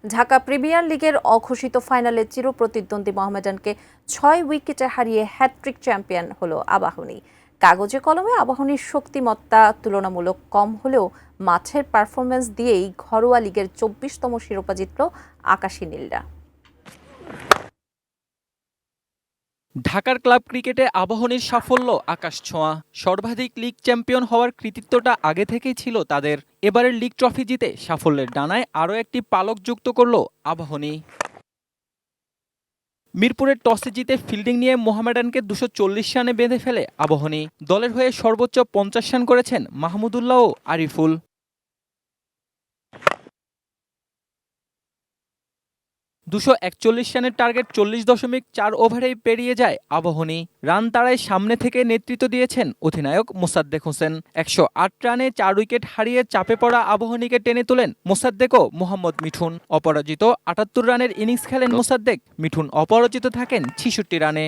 Dhaka premier লিগের অঘোষিত ফাইনালে চিরপ্রতিদ্বন্দ্বী মোহামেডানকে 6 উইকেটে হারিয়ে হ্যাটট্রিক চ্যাম্পিয়ন হলো আবাহনী। কাগজে কলমে আবাহনীর শক্তিমত্তা তুলনামূলক কম হলেও মাঠের পারফরম্যান্স দিয়েই ঘরোয়া লিগের 24তম শিরোপা জিতল আকাশী নীলরা। ঢাকার ক্লাব ক্রিকেটে আবাহনীর সাফল্য আকাশছোঁয়া। সর্বাধিক লিগ চ্যাম্পিয়ন হওয়ার কৃতিত্বটা আগে থেকেই ছিল তাদের। এবারের লিগ ট্রফি জিতে সাফল্যের ডানায় আরও একটি পালক যুক্ত করল আবাহনী। মিরপুরের টসে জিতে ফিল্ডিং নিয়ে মোহামেডানকে 240 রানে বেঁধে ফেলে আবাহনী। দলের হয়ে সর্বোচ্চ 50 রান করেছেন মাহমুদুল্লাহ ও আরিফুল। 241 রানের টার্গেট 40.4 ওভারেই পেরিয়ে যায় আবাহনী। রান তাড়ায় সামনে থেকে নেতৃত্ব দিয়েছেন অধিনায়ক মোসাদ্দেক হোসেন। 108 রানে 4 উইকেট হারিয়ে চাপে পড়া আবাহনীকে টেনে তোলেন মোসাদ্দেক ও মোহাম্মদ মিঠুন। অপরাজিত 78 রানের ইনিংস খেলেন মোসাদ্দেক, মিঠুন অপরাজিত থাকেন 66 রানে।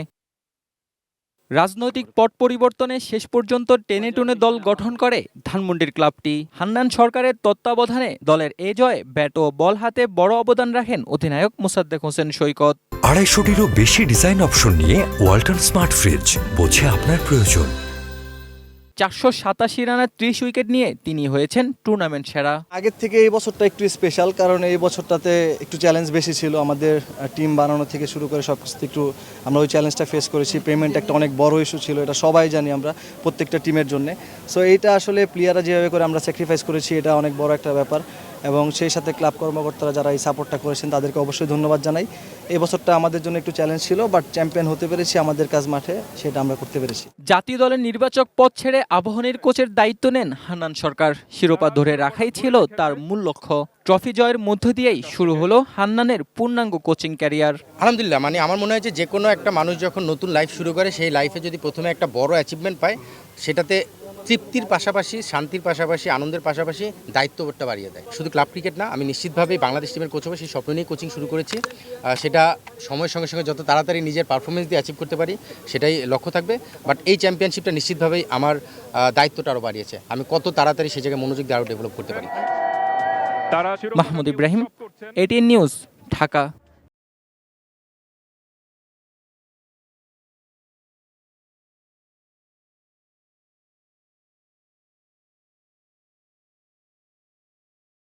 রাজনৈতিক পট পরিবর্তনে শেষ পর্যন্ত টেনে টুনে দল গঠন করে ধানমন্ডির ক্লাবটি। হান্নান সরকারের তত্ত্বাবধানে দলের এ জয়ে ব্যাট ও বল হাতে বড় অবদান রাখেন অধিনায়ক মোসাদ্দেক হোসেন সৈকত। 250-টিরও বেশি ডিজাইন অপশন নিয়ে ওয়ালটন স্মার্ট ফ্রিজ, বোঝে আপনার প্রয়োজন। 487 রানে 30 উইকেট নিয়ে তিনি হয়েছেন টুর্নামেন্ট সেরা। আগের থেকে এই বছরটা একটু স্পেশাল, কারণ এই বছরটাতে একটু চ্যালেঞ্জ বেশি ছিল। আমাদের টিম বানানো থেকে শুরু করে সব কিছু একটু আমরা ওই চ্যালেঞ্জটা ফেস করেছি। পেমেন্ট একটা অনেক বড় ইস্যু ছিল, এটা সবাই জানি আমরা প্রত্যেকটা টিমের জন্য। সো এইটা আসলে প্লেয়াররা যেভাবে করে আমরা স্যাক্রিফাইস করেছি, এটা অনেক বড় একটা ব্যাপার। এবং সেই সাথে ক্লাব কর্মকর্তারা যারা এই সাপোর্টটা করেছেন তাদেরকে অবশ্যই ধন্যবাদ জানাই। এই বছরটা আমাদের জন্য একটু চ্যালেঞ্জ ছিল, বাট চ্যাম্পিয়ন হতে পেরেছি আমাদের কাজ মাঠে, সেটা আমরা করতে পেরেছি। জাতীয় দলের নির্বাচক পদ ছেড়ে আবাহনীর কোচের দায়িত্ব নেন হান্নান সরকার। শিরোপা ধরে রাখাই ছিল তার মূল লক্ষ্য। ট্রফি জয়ের মধ্য দিয়েই শুরু হলো হান্নানের পূর্ণাঙ্গ কোচিং ক্যারিয়ার। আলহামদুলিল্লাহ, আমার মনে হয় যে কোনো একটা মানুষ যখন নতুন লাইফ শুরু করে, সেই লাইফে যদি প্রথমে একটা বড় অ্যাচিভমেন্ট পায়, সেটাতে তৃপ্তির পাশাপাশি, শান্তির পাশাপাশি, আনন্দের পাশাপাশি দায়িত্ববোধটা বাড়িয়ে দেয়। শুধু ক্লাব ক্রিকেট না, আমি নিশ্চিতভাবেই বাংলাদেশ টিমের কোচ হবে সেই স্বপ্ন নিয়ে কোচিং শুরু করেছি। সেটা সময়ের সঙ্গে সঙ্গে যত তাড়াতাড়ি নিজের পারফরমেন্স দিয়ে অ্যাচিভ করতে পারি, সেটাই লক্ষ্য থাকবে। বাট এই চ্যাম্পিয়নশিপটা নিশ্চিতভাবেই আমার দায়িত্বটা আরও বাড়িয়েছে। আমি কত তাড়াতাড়ি সে জায়গায় মনোযোগ দিয়ে আরও ডেভেলপ করতে পারি। Mahmud Ibrahim, ATN news, Dhaka.